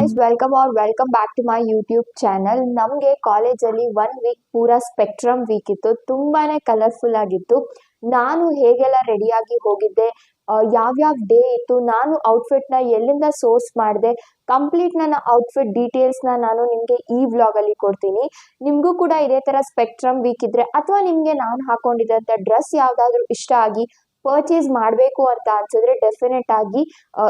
guys, welcome back to my YouTube channel. ನಮಗೆ ಕಾಲೇಜಲ್ಲಿ 1 week ಪೂರಾ ಸ್ಪೆಕ್ಟ್ರಮ್ ವೀಕ್ ಇತ್ತು. ತುಂಬಾನೇ ಕಲರ್ಫುಲ್ ಆಗಿತ್ತು. ನಾನು ಹೇಗೆಲ್ಲ ರೆಡಿಯಾಗಿ ಹೋಗಿದ್ದೆ, ಯಾವ್ಯಾವ ಡೇ ಇತ್ತು, ನಾನು ಔಟ್ಫಿಟ್ನ ಎಲ್ಲಿಂದ ಸೋರ್ಸ್ ಮಾಡಿದೆ, ಕಂಪ್ಲೀಟ್ ನನ್ನ ಔಟ್ಫಿಟ್ ಡೀಟೇಲ್ಸ್ನ ನಾನು ನಿಮಗೆ ಈ ವ್ಲಾಗಲ್ಲಿ ಕೊಡ್ತೀನಿ. ನಿಮಗೂ ಕೂಡ ಇದೇ ಥರ ಸ್ಪೆಕ್ಟ್ರಮ್ ವೀಕ್ ಇದ್ರೆ ಅಥವಾ ನಿಮಗೆ ನಾನು ಹಾಕೊಂಡಿದ್ದಂಥ ಡ್ರೆಸ್ ಯಾವುದಾದ್ರೂ ಇಷ್ಟ ಆಗಿ ಪರ್ಚೇಸ್ ಮಾಡಬೇಕು ಅಂತ ಅನ್ಸಿದ್ರೆ ಡೆಫಿನೆಟ್ ಆಗಿ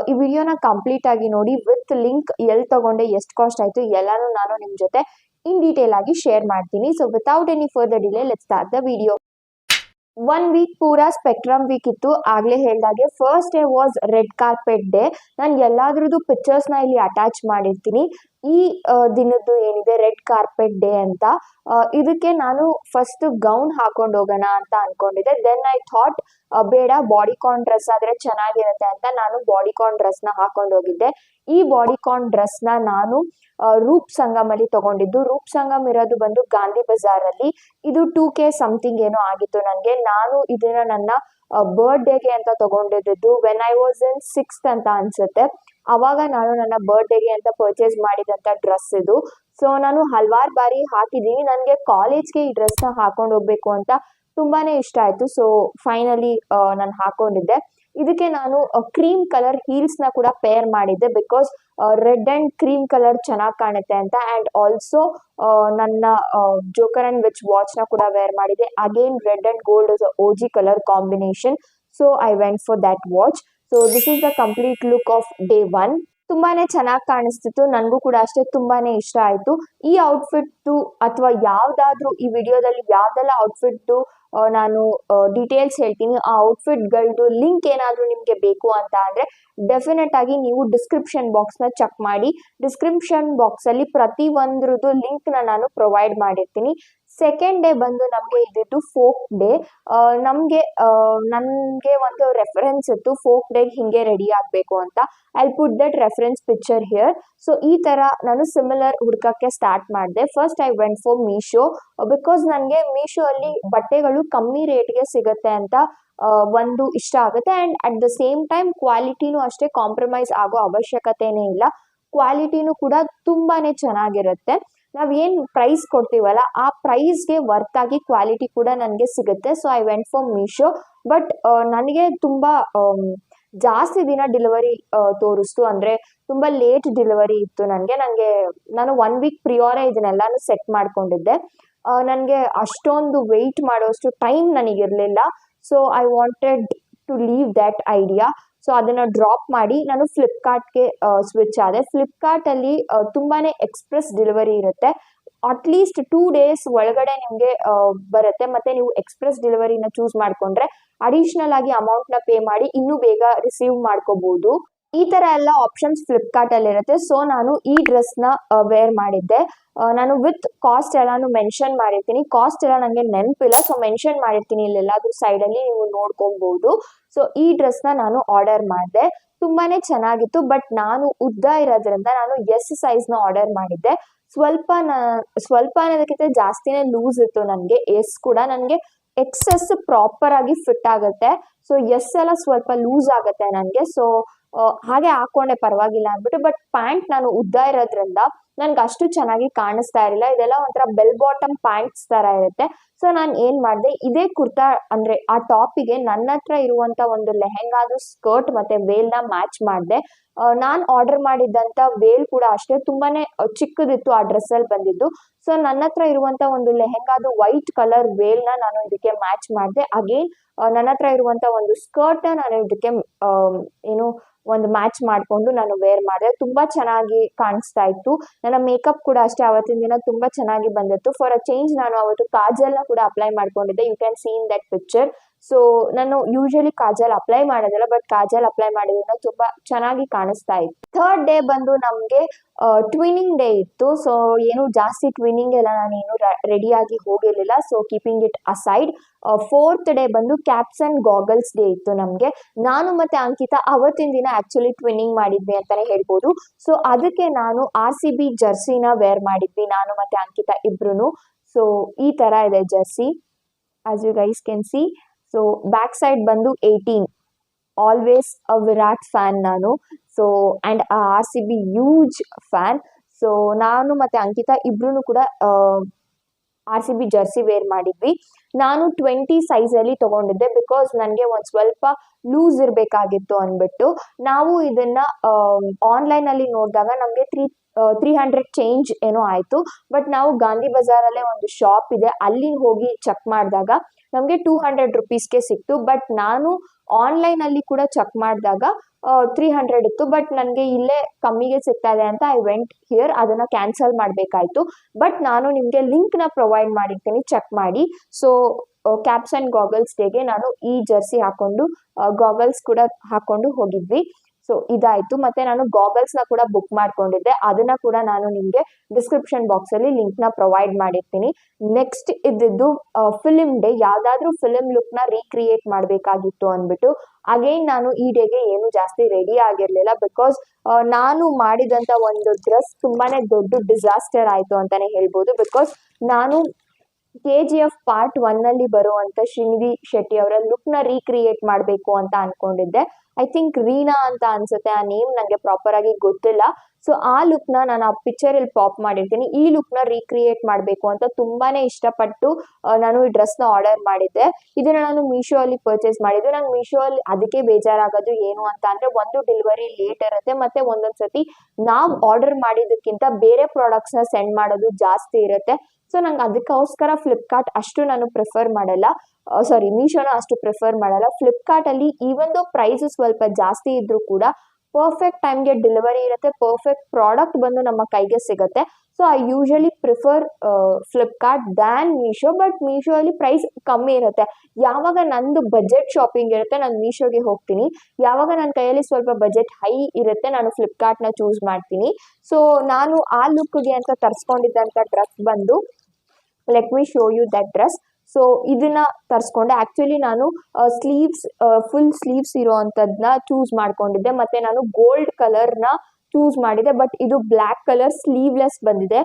ಈ ವಿಡಿಯೋನ ಕಂಪ್ಲೀಟ್ ಆಗಿ ನೋಡಿ. ವಿತ್ ಲಿಂಕ್ ಎಲ್ಲಿ ತಗೊಂಡೆ, ಎಷ್ಟು ಕಾಸ್ಟ್ ಆಯಿತು ಎಲ್ಲಾನು ನಾನು ನಿಮ್ಮ ಜೊತೆ ಇನ್ ಡೀಟೇಲ್ ಆಗಿ ಶೇರ್ ಮಾಡ್ತೀನಿ. So without any further delay let's start the video. 1 week ಪೂರಾ ಸ್ಪೆಕ್ಟ್ರಮ್ ವೀಕ್ ಇತ್ತು. ಆಗ್ಲೇ ಹೇಳ್ದಾಗೆ first day was red carpet day. ನಾನು ಎಲ್ಲಾದ್ರದ್ದು ಪಿಕ್ಚರ್ಸ್ನ ಇಲ್ಲಿ ಅಟ್ಯಾಚ್ ಮಾಡಿರ್ತೀನಿ. ಈ ದಿನದ್ದು ಏನಿದೆ ರೆಡ್ ಕಾರ್ಪೆಟ್ ಡೇ ಅಂತ, ಇದಕ್ಕೆ ನಾನು ಫಸ್ಟ್ ಗೌನ್ ಹಾಕೊಂಡು ಹೋಗೋಣ ಅಂತ ಅನ್ಕೊಂಡಿದ್ದೆ. ದೆನ್ ಐ ಥಾಟ್ ಬೇಡ, ಬಾಡಿಕಾನ್ ಡ್ರೆಸ್ ಆದ್ರೆ ಚೆನ್ನಾಗಿರುತ್ತೆ ಅಂತ ನಾನು ಬಾಡಿಕಾನ್ ಡ್ರೆಸ್ನ ಹಾಕೊಂಡು ಹೋಗಿದ್ದೆ. ಈ ಬಾಡಿಕಾನ್ ಡ್ರೆಸ್ನ ನಾನು ರೂಪ್ ಸಂಗಮ್ ಅಲ್ಲಿ ತಗೊಂಡಿದ್ದು. ರೂಪ್ ಸಂಗಮ್ ಇರೋದು ಬಂದು ಗಾಂಧಿ ಬಜಾರ್ ಅಲ್ಲಿ. ಇದು 2K ಸಮಥಿಂಗ್ ಏನೋ ಆಗಿತ್ತು ನನಗೆ. ನಾನು ಇದನ್ನ ನನ್ನ ಬರ್ಡೇಗೆ ಅಂತ ತಗೊಂಡಿದ್ದು when I was in 6th ಅಂತ ಅನ್ಸುತ್ತೆ. ಅವಾಗ ನಾನು ನನ್ನ ಬರ್ಡೇಗೆ ಅಂತ ಪರ್ಚೇಸ್ ಮಾಡಿದಂಥ ಡ್ರೆಸ್ ಇದು. ಸೊ ನಾನು ಹಲವಾರು ಬಾರಿ ಹಾಕಿದ್ದೀನಿ. ನನಗೆ ಕಾಲೇಜ್ಗೆ ಈ ಡ್ರೆಸ್ನ ಹಾಕೊಂಡು ಹೋಗ್ಬೇಕು ಅಂತ ತುಂಬಾನೇ ಇಷ್ಟ ಆಯ್ತು. ಸೊ ಫೈನಲಿ ನಾನು ಹಾಕೊಂಡಿದ್ದೆ. ಇದಕ್ಕೆ ನಾನು ಕ್ರೀಮ್ ಕಲರ್ ಹೀಲ್ಸ್ನ ಕೂಡ ಪೇರ್ ಮಾಡಿದ್ದೆ, because red and cream colour ಚೆನ್ನಾಗಿ ಕಾಣುತ್ತೆ ಅಂತ. ಆ್ಯಂಡ್ ಆಲ್ಸೋ ನನ್ನ ಜೋಕರ್ ಅಂಡ್ ವಿಚ್ ವಾಚ್ನ ಕೂಡ ವೇರ್ ಮಾಡಿದೆ. Again red and gold is OG colour combination. So I went for that watch. So this is the complete look of day 1. ತುಂಬಾನೇ ಚೆನ್ನಾಗಿ ಕಾಣಿಸ್ತಿತ್ತು. ನನಗೂ ಕೂಡ ಅಷ್ಟೇ ತುಂಬಾನೇ ಇಷ್ಟ ಆಯಿತು. ಈ ಔಟ್ಫಿಟ್ಟು ಅಥವಾ ಯಾವುದಾದ್ರೂ ಈ ವಿಡಿಯೋದಲ್ಲಿ ಯಾವುದೆಲ್ಲ ಔಟ್ಫಿಟ್ಟು ನಾನು ಡೀಟೇಲ್ಸ್ ಹೇಳ್ತೀನಿ, ಆ ಔಟ್ಫಿಟ್ಗಳದ್ದು ಲಿಂಕ್ ಏನಾದರೂ ನಿಮಗೆ ಬೇಕು ಅಂತ ಅಂದರೆ ಡೆಫಿನೆಟ್ ಆಗಿ ನೀವು ಡಿಸ್ಕ್ರಿಪ್ಷನ್ ಬಾಕ್ಸ್ನ ಚೆಕ್ ಮಾಡಿ. ಡಿಸ್ಕ್ರಿಪ್ಷನ್ ಬಾಕ್ಸಲ್ಲಿ ಪ್ರತಿಯೊಂದ್ರದ್ದು ಲಿಂಕ್ನ ನಾನು ಪ್ರೊವೈಡ್ ಮಾಡಿರ್ತೀನಿ. ಸೆಕೆಂಡ್ ಡೇ ಬಂದು ನಮಗೆ ಇದ್ದಿದ್ದು ಫೋಕ್ ಡೇ. ನನಗೆ ಒಂದು ರೆಫರೆನ್ಸ್ ಇತ್ತು ಫೋಕ್ ಡೇಗೆ ಹಿಂಗೆ ರೆಡಿ ಆಗಬೇಕು ಅಂತ. I put that reference picture here. So ಈ ಥರ ನಾನು ಸಿಮಿಲರ್ ಹುಡ್ಕಕ್ಕೆ ಸ್ಟಾರ್ಟ್ ಮಾಡಿದೆ. First I went for Meesho, because ನನಗೆ ಮೀಶೋ ಅಲ್ಲಿ ಬಟ್ಟೆಗಳು ಕಮ್ಮಿ ರೇಟ್ಗೆ ಸಿಗುತ್ತೆ ಅಂತ ಒಂದು ಇಷ್ಟ ಆಗುತ್ತೆ. And at the same time ಕ್ವಾಲಿಟಿನೂ ಅಷ್ಟೇ ಕಾಂಪ್ರಮೈಸ್ ಆಗೋ ಅವಶ್ಯಕತೆನೇ ಇಲ್ಲ. ಕ್ವಾಲಿಟಿನೂ ಕೂಡ ತುಂಬಾನೇ ಚೆನ್ನಾಗಿರುತ್ತೆ. ನಾವೇನು ಪ್ರೈಸ್ ಕೊಡ್ತೀವಲ್ಲ ಆ ಪ್ರೈಸ್ಗೆ ವರ್ತ್ ಆಗಿ ಕ್ವಾಲಿಟಿ ಕೂಡ ನನಗೆ ಸಿಗುತ್ತೆ. So I went for Meesho. But ನನಗೆ ತುಂಬ ಜಾಸ್ತಿ ದಿನ ಡೆಲಿವರಿ ತೋರಿಸ್ತು. ಅಂದರೆ ತುಂಬ ಲೇಟ್ ಡೆಲಿವರಿ ಇತ್ತು ನಾನು 1 ವೀಕ್ ಪ್ರಿಯೋರೇ ಇದನ್ನೆಲ್ಲಾನು ಸೆಟ್ ಮಾಡ್ಕೊಂಡಿದ್ದೆ. ನನಗೆ ಅಷ್ಟೊಂದು ವೆಯ್ಟ್ ಮಾಡೋಷ್ಟು ಟೈಮ್ ನನಗಿರಲಿಲ್ಲ. So I wanted to leave that idea. So ಅದನ್ನು ಡ್ರಾಪ್ ಮಾಡಿ ನಾನು ಫ್ಲಿಪ್ಕಾರ್ಟ್ಗೆ ಸ್ವಿಚ್ ಆದೆ. ಫ್ಲಿಪ್ಕಾರ್ಟಲ್ಲಿ ತುಂಬಾನೇ ಎಕ್ಸ್ಪ್ರೆಸ್ ಡೆಲಿವರಿ ಇರುತ್ತೆ. ಅಟ್ಲೀಸ್ಟ್ 2 ಡೇಸ್ ಒಳಗಡೆ ನಿಮಗೆ ಬರುತ್ತೆ. ಮತ್ತು ನೀವು ಎಕ್ಸ್ಪ್ರೆಸ್ ಡೆಲಿವರಿನ ಚೂಸ್ ಮಾಡಿಕೊಂಡ್ರೆ ಅಡಿಷ್ನಲ್ ಆಗಿ ಅಮೌಂಟ್ನ ಪೇ ಮಾಡಿ ಇನ್ನೂ ಬೇಗ ರಿಸೀವ್ ಮಾಡ್ಕೋಬಹುದು. ಈ ಥರ ಎಲ್ಲ ಆಪ್ಷನ್ಸ್ ಫ್ಲಿಪ್ಕಾರ್ಟಲ್ಲಿ ಇರುತ್ತೆ. ಸೊ ನಾನು ಈ ಡ್ರೆಸ್ನ ವೇರ್ ಮಾಡಿದ್ದೆ. ನಾನು ವಿತ್ ಕಾಸ್ಟ್ ಎಲ್ಲಾನು ಮೆನ್ಷನ್ ಮಾಡಿರ್ತೀನಿ. ಕಾಸ್ಟ್ ಎಲ್ಲ ನನಗೆ ನೆನಪಿಲ್ಲ, ಸೊ ಮೆನ್ಷನ್ ಮಾಡಿರ್ತೀನಿ ಇಲ್ಲೆಲ್ಲಾದ್ರೂ ಸೈಡಲ್ಲಿ, ನೀವು ನೋಡ್ಕೊಬಹುದು. ಸೊ ಈ ಡ್ರೆಸ್ನ ನಾನು ಆರ್ಡರ್ ಮಾಡಿದೆ. ತುಂಬಾನೇ ಚೆನ್ನಾಗಿತ್ತು. ಬಟ್ ನಾನು ಉದ್ದ ಇರೋದ್ರಿಂದ ನಾನು S ಸೈಜ್ನ ಆರ್ಡರ್ ಮಾಡಿದ್ದೆ. ಸ್ವಲ್ಪ ಅನ್ನೋದಕ್ಕಿಂತ ಜಾಸ್ತಿನೇ ಲೂಸ್ ಇತ್ತು ನನಗೆ. S ಕೂಡ ನನಗೆ XS ಪ್ರಾಪರ್ ಆಗಿ ಫಿಟ್ ಆಗುತ್ತೆ. ಸೊ S ಎಲ್ಲ ಸ್ವಲ್ಪ ಲೂಸ್ ಆಗುತ್ತೆ ನನಗೆ. ಸೊ ಹಾಗೆ ಹಾಕೊಂಡೆ ಪರವಾಗಿಲ್ಲ ಅಂದ್ಬಿಟ್ಟು. ಬಟ್ ಪ್ಯಾಂಟ್ ನಾನು ಉದ್ದ ಇರೋದ್ರಿಂದ ನನ್ಗೆ ಅಷ್ಟು ಚೆನ್ನಾಗಿ ಕಾಣಿಸ್ತಾ ಇರಲಿಲ್ಲ. ಇದೆಲ್ಲ ಒಂಥರ ಬೆಲ್ ಬಾಟಮ್ ಪ್ಯಾಂಟ್ಸ್ ತರ ಇರುತ್ತೆ. ಸೊ ನಾನು ಏನ್ ಮಾಡಿದೆ, ಇದೇ ಕುರ್ತಾ ಅಂದ್ರೆ ಆ ಟಾಪಿಗೆ ನನ್ನ ಹತ್ರ ಇರುವಂತ ಒಂದು ಲೆಹೆಂಗಾದು ಸ್ಕರ್ಟ್ ಮತ್ತೆ ವೇಲ್ನ ಮ್ಯಾಚ್ ಮಾಡಿದೆ. ನಾನು ಆರ್ಡರ್ ಮಾಡಿದ್ದಂತ ವೇಲ್ ಕೂಡ ಅಷ್ಟೇ ತುಂಬಾನೇ ಚಿಕ್ಕದಿತ್ತು ಆ ಡ್ರೆಸ್ಸಲ್ಲಿ ಬಂದಿದ್ದು. ಸೊ ನನ್ನ ಹತ್ರ ಇರುವಂತ ಒಂದು ಲೆಹೆಂಗಾದು ವೈಟ್ ಕಲರ್ ವೇಲ್ನ ನಾನು ಇದಕ್ಕೆ ಮ್ಯಾಚ್ ಮಾಡಿದೆ. ಅಗೇನ್ ನನ್ನ ಹತ್ರ ಇರುವಂತ ಒಂದು ಸ್ಕರ್ಟ್ ನಾನು ಇದಕ್ಕೆ ಒಂದು ಮ್ಯಾಚ್ ಮಾಡಿಕೊಂಡು ನಾನು ವೇರ್ ಮಾಡಿದೆ. ತುಂಬಾ ಚೆನ್ನಾಗಿ ಕಾಣಿಸ್ತಾ ಇತ್ತು. ನನ್ನ ಮೇಕಪ್ ಕೂಡ ಅಷ್ಟೇ ಅವತ್ತಿನ ದಿನ ತುಂಬಾ ಚೆನ್ನಾಗಿ ಬಂದಿತ್ತು. ಫಾರ್ ಅ ಚೇಂಜ್ ನಾನು ಅವತ್ತು ಕಾಜಲ್ನ ಕೂಡ ಅಪ್ಲೈ ಮಾಡ್ಕೊಂಡಿದ್ದೆ. You can see in that picture. So ನಾನು ಯೂಶಲಿ ಕಾಜಲ್ ಅಪ್ಲೈ ಮಾಡೋದಿಲ್ಲ, ಬಟ್ ಕಾಜಲ್ ಅಪ್ಲೈ ಮಾಡಿದ್ರಿಂದ ತುಂಬಾ ಚೆನ್ನಾಗಿ ಕಾಣಿಸ್ತಾ ಇತ್ತು. ಥರ್ಡ್ ಡೇ ಬಂದು ನಮಗೆ ಟ್ವಿನಿಂಗ್ ಡೇ ಇತ್ತು. ಸೊ ಏನು ಜಾಸ್ತಿ ಟ್ವಿನಿಂಗ್ ಎಲ್ಲ ನಾನೇನು ರೆಡಿಯಾಗಿ ಹೋಗಿರ್ಲಿಲ್ಲ. So keeping it aside. Fourth day ಬಂದು ಕ್ಯಾಪ್ಸ್ ಅಂಡ್ ಗಾಗಲ್ಸ್ ಡೇ ಇತ್ತು ನಮಗೆ. ನಾನು ಮತ್ತೆ ಅಂಕಿತಾ ಅವತ್ತಿನ ದಿನ ಆಕ್ಚುಲಿ ಟ್ವಿನ್ನಿಂಗ್ ಮಾಡಿದ್ವಿ ಅಂತಾನೆ ಹೇಳ್ಬೋದು. ಸೊ ಅದಕ್ಕೆ ನಾನು RCB ಜರ್ಸಿನ ವೇರ್ ಮಾಡಿದ್ವಿ, ನಾನು ಮತ್ತೆ ಅಂಕಿತಾ ಇಬ್ರು. ಸೊ ಈ ತರ ಇದೆ jersey, as you guys can see. So back side ಬಂದು 18 ಆಲ್ವೇಸ್ ಅ ವಿರಾಟ್ ಫ್ಯಾನ್ ನಾನು. So and RCB huge fan. So ನಾನು ಮತ್ತು ಅಂಕಿತಾ ಇಬ್ರು ಕೂಡ RCB ಜರ್ಸಿ ವೇರ್ ಮಾಡಿದ್ವಿ. ನಾನು 20 ಸೈಜಲ್ಲಿ ತೊಗೊಂಡಿದ್ದೆ ಬಿಕಾಸ್ ನನಗೆ ಒಂದು ಸ್ವಲ್ಪ ಲೂಸ್ ಇರಬೇಕಾಗಿತ್ತು ಅಂದ್ಬಿಟ್ಟು. ನಾವು ಇದನ್ನ ಆನ್ಲೈನಲ್ಲಿ ನೋಡಿದಾಗ ನಮಗೆ 300 ಚೇಂಜ್ ಏನೋ ಆಯಿತು. ಬಟ್ ನಾವು ಗಾಂಧಿ ಬಜಾರಲ್ಲೇ ಒಂದು ಶಾಪ್ ಇದೆ, ಅಲ್ಲಿ ಹೋಗಿ ಚೆಕ್ ಮಾಡಿದಾಗ ನಮಗೆ 200 ರುಪೀಸ್ಗೆ ಸಿಕ್ತು. ಬಟ್ ನಾನು ಆನ್ಲೈನಲ್ಲಿ ಕೂಡ ಚೆಕ್ ಮಾಡಿದಾಗ 300 ಇತ್ತು. ಬಟ್ ನನಗೆ ಇಲ್ಲೇ ಕಮ್ಮಿಗೆ ಸಿಗ್ತಾ ಇದೆ ಅಂತ ಐ ವೆಂಟ್ ಹಿಯರ್, ಅದನ್ನು ಕ್ಯಾನ್ಸಲ್ ಮಾಡಬೇಕಾಯಿತು. ಬಟ್ ನಾನು ನಿಮಗೆ ಲಿಂಕ್ನ ಪ್ರೊವೈಡ್ ಮಾಡಿರ್ತೀನಿ, ಚೆಕ್ ಮಾಡಿ. ಸೊ ಕ್ಯಾಪ್ಸ್ ಆ್ಯಂಡ್ ಗಾಗಲ್ಸ್ ಡೇಗೆ ನಾನು ಈ ಜರ್ಸಿ ಹಾಕೊಂಡು ಗಾಗಲ್ಸ್ ಕೂಡ ಹಾಕೊಂಡು ಹೋಗಿದ್ವಿ. ಸೊ ಇದಾಯಿತು. ಮತ್ತು ನಾನು ಗಾಗಲ್ಸ್ನ ಕೂಡ ಬುಕ್ ಮಾಡ್ಕೊಂಡಿದ್ದೆ, ಅದನ್ನು ಕೂಡ ನಾನು ನಿಮಗೆ ಡಿಸ್ಕ್ರಿಪ್ಷನ್ ಬಾಕ್ಸಲ್ಲಿ ಲಿಂಕ್ನ ಪ್ರೊವೈಡ್ ಮಾಡಿರ್ತೀನಿ. ನೆಕ್ಸ್ಟ್ ಇದ್ದಿದ್ದು ಫಿಲಿಮ್ ಡೇ. ಯಾವುದಾದ್ರೂ ಫಿಲಿಮ್ ಲುಕ್ನ ರೀಕ್ರಿಯೇಟ್ ಮಾಡಬೇಕಾಗಿತ್ತು ಅಂದ್ಬಿಟ್ಟು ಅಗೈನ್ ನಾನು ಈ ಡೇಗೆ ಏನು ಜಾಸ್ತಿ ರೆಡಿ ಆಗಿರಲಿಲ್ಲ. ಬಿಕಾಸ್ ನಾನು ಮಾಡಿದಂಥ ಒಂದು ಡ್ರೆಸ್ ತುಂಬಾ ದೊಡ್ಡ ಡಿಸಾಸ್ಟರ್ ಆಯಿತು ಅಂತಲೇ ಹೇಳ್ಬೋದು. ಬಿಕಾಸ್ ನಾನು KGF ಪಾರ್ಟ್ 1ನಲ್ಲಿ ಬರುವಂಥ ಶ್ರೀನಿಧಿ ಶೆಟ್ಟಿ ಅವರ ಲುಕ್ನ ರೀಕ್ರಿಯೇಟ್ ಮಾಡಬೇಕು ಅಂತ ಅನ್ಕೊಂಡಿದ್ದೆ. ಐ ಥಿಂಕ್ ರೀನಾ ಅಂತ ಅನ್ಸುತ್ತೆ ಆ ನೇಮ್, ನನಗೆ ಪ್ರಾಪರ್ ಆಗಿ ಗೊತ್ತಿಲ್ಲ. ಸೊ ಆ ಲುಕ್ನ ನಾನು ಆ ಪಿಕ್ಚರಲ್ಲಿ ಪಾಪ್ ಮಾಡಿರ್ತೀನಿ. ಈ ಲುಕ್ನ ರೀಕ್ರಿಯೇಟ್ ಮಾಡಬೇಕು ಅಂತ ತುಂಬಾನೇ ಇಷ್ಟಪಟ್ಟು ನಾನು ಈ ಡ್ರೆಸ್ನ ಆರ್ಡರ್ ಮಾಡಿದ್ದೆ. ಇದನ್ನು ನಾನು ಮೀಶೋ ಅಲ್ಲಿ ಪರ್ಚೇಸ್ ಮಾಡಿದ್ದೆ. ನಂಗೆ ಮೀಶೋ ಅಲ್ಲಿ ಅದಕ್ಕೆ ಬೇಜಾರಾಗೋದು ಏನು ಅಂತ ಅಂದರೆ, ಒಂದು ಡೆಲಿವರಿ ಲೇಟ್ ಇರುತ್ತೆ, ಮತ್ತು ಒಂದೊಂದು ಸತಿ ನಾವು ಆರ್ಡರ್ ಮಾಡಿದ್ದಕ್ಕಿಂತ ಬೇರೆ ಪ್ರಾಡಕ್ಟ್ಸ್ನ ಸೆಂಡ್ ಮಾಡೋದು ಜಾಸ್ತಿ ಇರುತ್ತೆ. ಸೊ ನಂಗೆ ಅದಕ್ಕೋಸ್ಕರ ಫ್ಲಿಪ್ಕಾರ್ಟ್ ಅಷ್ಟು ನಾನು ಪ್ರಿಫರ್ ಮಾಡಲ್ಲ, ಮೀಶೋನ ಅಷ್ಟು ಪ್ರಿಫರ್ ಮಾಡಲ್ಲ. ಫ್ಲಿಪ್ಕಾರ್ಟಲ್ಲಿ ಈವನ್ ದೋ ಪ್ರೈಸ್ ಸ್ವಲ್ಪ ಜಾಸ್ತಿ ಇದ್ರೂ ಕೂಡ ಪರ್ಫೆಕ್ಟ್ ಟೈಮ್ಗೆ ಡೆಲಿವರಿ ಇರುತ್ತೆ, ಪರ್ಫೆಕ್ಟ್ ಪ್ರಾಡಕ್ಟ್ ಬಂದು ನಮ್ಮ ಕೈಗೆ ಸಿಗುತ್ತೆ. So I usually prefer Flipkart than Meesho. But Meesho ಅಲ್ಲಿ ಪ್ರೈಸ್ ಕಮ್ಮಿ ಇರುತ್ತೆ. ಯಾವಾಗ ನಂದು ಬಜೆಟ್ ಶಾಪಿಂಗ್ ಇರುತ್ತೆ ನಾನು ಮೀಶೋಗೆ ಹೋಗ್ತೀನಿ, ಯಾವಾಗ ನನ್ನ ಕೈಯಲ್ಲಿ ಸ್ವಲ್ಪ ಬಜೆಟ್ ಹೈ ಇರುತ್ತೆ ನಾನು ಫ್ಲಿಪ್ಕಾರ್ಟ್ನ ಚೂಸ್ ಮಾಡ್ತೀನಿ. ಸೊ ನಾನು ಆ ಲುಕ್ಗೆ ಅಂತ ತರಿಸ್ಕೊಂಡಿದ್ದಂಥ ಡ್ರೆಸ್ ಬಂದು, let me show you that dress. So ಇದನ್ನ ತರಿಸ್ಕೊಂಡೆ. ಆ್ಯಕ್ಚುಲಿ ನಾನು ಫುಲ್ ಸ್ಲೀವ್ಸ್ ಇರೋವಂಥದ್ದನ್ನ ಚೂಸ್ ಮಾಡ್ಕೊಂಡಿದ್ದೆ, ಮತ್ತು ನಾನು ಗೋಲ್ಡ್ ಕಲರ್ನ ಚೂಸ್ ಮಾಡಿದೆ. ಬಟ್ ಇದು ಬ್ಲ್ಯಾಕ್ ಕಲರ್ ಸ್ಲೀವ್ಲೆಸ್ ಬಂದಿದೆ.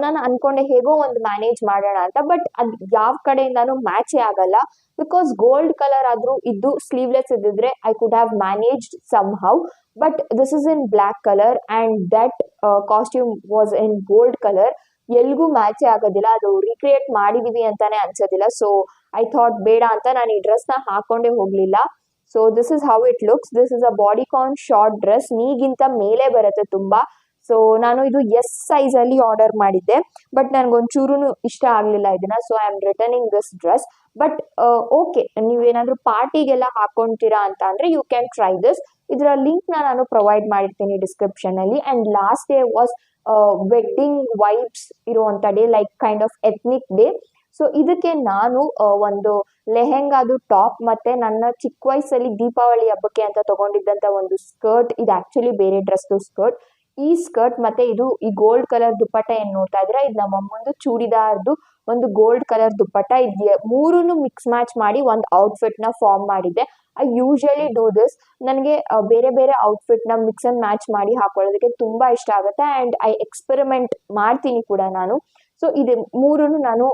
ನಾನು ಅನ್ಕೊಂಡೆ ಹೇಗೋ ಒಂದು ಮ್ಯಾನೇಜ್ ಮಾಡೋಣ ಅಂತ. ಬಟ್ ಅದು ಯಾವ ಕಡೆಯಿಂದಾನು ಮ್ಯಾಚೇ ಆಗಲ್ಲ. ಬಿಕಾಸ್ ಗೋಲ್ಡ್ ಕಲರ್ ಆದರೂ ಇದ್ದು ಸ್ಲೀವ್ಲೆಸ್ ಇದ್ದಿದ್ರೆ I could have managed some how. But this is in black colour and that costume was in gold colour. ಎಲ್ಗೂ ಮ್ಯಾಚೇ ಆಗೋದಿಲ್ಲ, ಅದು ರೀಕ್ರಿಯೇಟ್ ಮಾಡಿದೀವಿ ಅಂತಾನೆ ಅನ್ಸೋದಿಲ್ಲ. ಸೊ ಐ ಥಾಟ್ ಬೇಡ ಅಂತ ನಾನು ಈ ಡ್ರೆಸ್ನ ಹಾಕೊಂಡೇ ಹೋಗಲಿಲ್ಲ. So this is how it looks. This is a bodycon short dress, ನೀಗಿಂತ ಮೇಲೆ ಬರುತ್ತೆ ತುಂಬ. ಸೊ ನಾನು ಇದು ಎಸ್ ಸೈಜಲ್ಲಿ ಆರ್ಡರ್ ಮಾಡಿದ್ದೆ, ಬಟ್ ನನಗೊಂಚೂರು ಇಷ್ಟ ಆಗಲಿಲ್ಲ ಇದನ್ನ. So I am returning this dress. But okay, ನೀವೇನಾದರೂ ಪಾರ್ಟಿಗೆಲ್ಲ ಹಾಕೊಳ್ತೀರಾ ಅಂತ ಅಂದರೆ ಯು ಕ್ಯಾನ್ ಟ್ರೈ ದಿಸ್. ಇದರ ಲಿಂಕ್ನ ನಾನು ಪ್ರೊವೈಡ್ ಮಾಡಿರ್ತೀನಿ ಡಿಸ್ಕ್ರಿಪ್ಷನಲ್ಲಿ. And last day was wedding vibes ಇರುವಂಥ day, like kind of ethnic day. So ಇದಕ್ಕೆ ನಾನು ಒಂದು ಲೆಹೆಂಗಾದು ಟಾಪ್, ಮತ್ತು ನನ್ನ ಚಿಕ್ಕ ವಯಸ್ಸಲ್ಲಿ ದೀಪಾವಳಿ ಹಬ್ಬಕ್ಕೆ ಅಂತ ತಗೊಂಡಿದ್ದಂಥ ಒಂದು ಸ್ಕರ್ಟ್, ಇದು ಆ್ಯಕ್ಚುಲಿ ಬೇರೆ ಡ್ರೆಸ್ದು ಸ್ಕರ್ಟ್. ಈ ಸ್ಕರ್ಟ್ ಮತ್ತು ಈ ಗೋಲ್ಡ್ ಕಲರ್ ದುಪ್ಪಟ್ಟ ಏನು ನೋಡ್ತಾ ಇದ್ರೆ, ಇದು ನಮ್ಮ ಅಮ್ಮಂದು ಚೂಡಿದಾರ್ದು ಒಂದು ಗೋಲ್ಡ್ ಕಲರ್ ದುಪ್ಪಟ್ಟ. ಇದು ಮೂರನ್ನು ಮಿಕ್ಸ್ ಮ್ಯಾಚ್ ಮಾಡಿ ಒಂದು ಔಟ್ಫಿಟ್ನ ಫಾರ್ಮ್ ಮಾಡಿದ್ದೆ. I usually do this. ನನಗೆ ಬೇರೆ ಬೇರೆ ಔಟ್ಫಿಟ್ನ ಮಿಕ್ಸ್ ಆ್ಯಂಡ್ ಮ್ಯಾಚ್ ಮಾಡಿ ಹಾಕೊಳ್ಳೋದಕ್ಕೆ ತುಂಬ ಇಷ್ಟ ಆಗುತ್ತೆ. ಆ್ಯಂಡ್ ಐ ಎಕ್ಸ್ಪೆರಿಮೆಂಟ್ ಮಾಡ್ತೀನಿ ಕೂಡ ನಾನು. ಸೊ ಇದು ಮೂರನ್ನು ನಾನು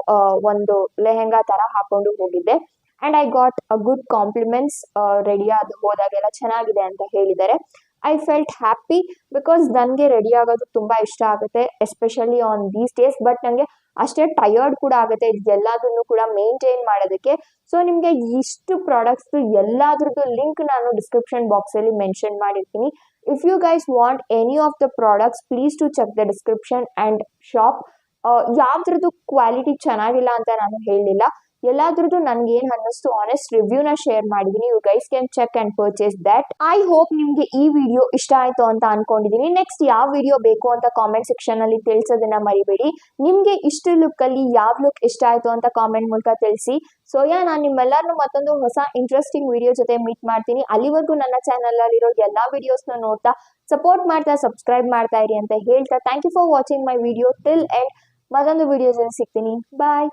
ಒಂದು ಲೆಹೆಂಗಾ ಥರ ಹಾಕೊಂಡು ಹೋಗಿದ್ದೆ. And I got a good compliments. Ready ಆದ ಹೋದಾಗೆಲ್ಲ ಚೆನ್ನಾಗಿದೆ ಅಂತ ಹೇಳಿದ್ದಾರೆ. ಐ ಫೆಲ್ಟ್ ಹ್ಯಾಪಿ ಬಿಕಾಸ್ ನನಗೆ ರೆಡಿ ಆಗೋದು ತುಂಬ ಇಷ್ಟ ಆಗುತ್ತೆ, especially on these days. But ನನಗೆ ಅಷ್ಟೇ ಟಯರ್ಡ್ ಕೂಡ ಆಗುತ್ತೆ ಇದೆಲ್ಲದನ್ನು ಕೂಡ ಮೇಂಟೈನ್ ಮಾಡೋದಕ್ಕೆ. ಸೊ ನಿಮಗೆ ಇಷ್ಟು ಪ್ರಾಡಕ್ಟ್ಸ್ದು ಎಲ್ಲದ್ರದ್ದು ಲಿಂಕ್ ನಾನು ಡಿಸ್ಕ್ರಿಪ್ಷನ್ ಬಾಕ್ಸಲ್ಲಿ ಮೆನ್ಷನ್ ಮಾಡಿರ್ತೀನಿ. If you guys want any of the products, please to check the description and shop. ಯಾವ್ದ್ರದ್ದು ಕ್ವಾಲಿಟಿ ಚೆನ್ನಾಗಿಲ್ಲ ಅಂತ ನಾನು ಹೇಳಲಿಲ್ಲ, ಎಲ್ಲಾದ್ರದ್ದು ನನ್ಗೆ ಏನ್ ಅನ್ನಿಸ್ತು ಆನೆಸ್ಟ್ ರಿವ್ಯೂನ ಶೇರ್ ಮಾಡಿದೀನಿ. You guys can check and purchase that. I hope ನಿಮ್ಗೆ ಈ ವಿಡಿಯೋ ಇಷ್ಟ ಆಯ್ತು ಅಂತ ಅನ್ಕೊಂಡಿದೀನಿ. ನೆಕ್ಸ್ಟ್ ಯಾವ ವಿಡಿಯೋ ಬೇಕು ಅಂತ ಕಾಮೆಂಟ್ ಸೆಕ್ಷನ್ ಅಲ್ಲಿ ತಿಳಿಸೋದನ್ನ ಮರಿಬೇಡಿ. ನಿಮ್ಗೆ ಇಷ್ಟು ಲುಕ್ ಅಲ್ಲಿ ಯಾವ ಲುಕ್ ಇಷ್ಟ ಆಯ್ತು ಅಂತ ಕಾಮೆಂಟ್ ಮೂಲಕ ತಿಳಿಸಿ. ಸೊ ನಾನು ನಿಮ್ಮೆಲ್ಲರನ್ನು ಮತ್ತೊಂದು ಹೊಸ ಇಂಟ್ರೆಸ್ಟಿಂಗ್ ವಿಡಿಯೋ ಜೊತೆ ಮೀಟ್ ಮಾಡ್ತೀನಿ. ಅಲ್ಲಿವರೆಗೂ ನನ್ನ ಚಾನಲ್ ಅಲ್ಲಿರೋ ಎಲ್ಲಾ ವಿಡಿಯೋಸ್ನ ನೋಡ್ತಾ ಸಪೋರ್ಟ್ ಮಾಡ್ತಾ ಸಬ್ಸ್ಕ್ರೈಬ್ ಮಾಡ್ತಾ ಇರಿ ಅಂತ ಹೇಳ್ತಾ thank you for watching my video till end. ಮತ್ತೊಂದು ವಿಡಿಯೋದಲ್ಲಿ ಸಿಗ್ತೀನಿ. ಬಾಯ್.